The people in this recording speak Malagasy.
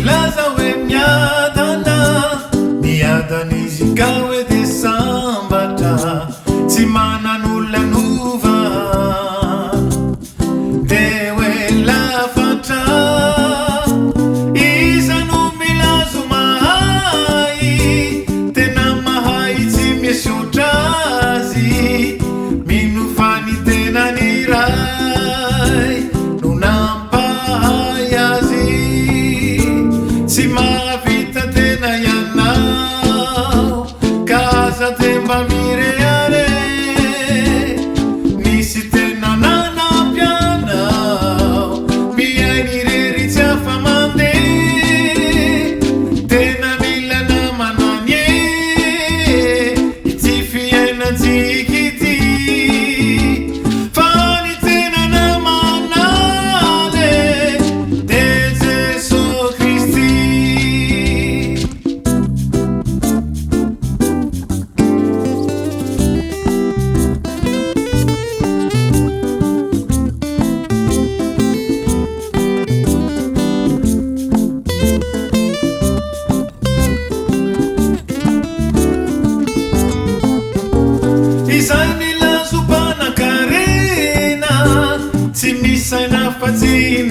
milaza hoe miadana miadanizy ka hoe de sambatra tsy manan'olonanova de hoe lafatra iza no milazo mahay tena mahay tsy misotra azy mino fany tenany ray no nampahay azy tsy mahavita tena ianao ka aza temba mireare nisy tena nanampianao miainy rery tsy afa mandeha tena mila namanany ity fiainantsika ity fa ny tena namanale de Jesosy Kristy. Izay milazo mpanan-karena tsy misaina fa tsy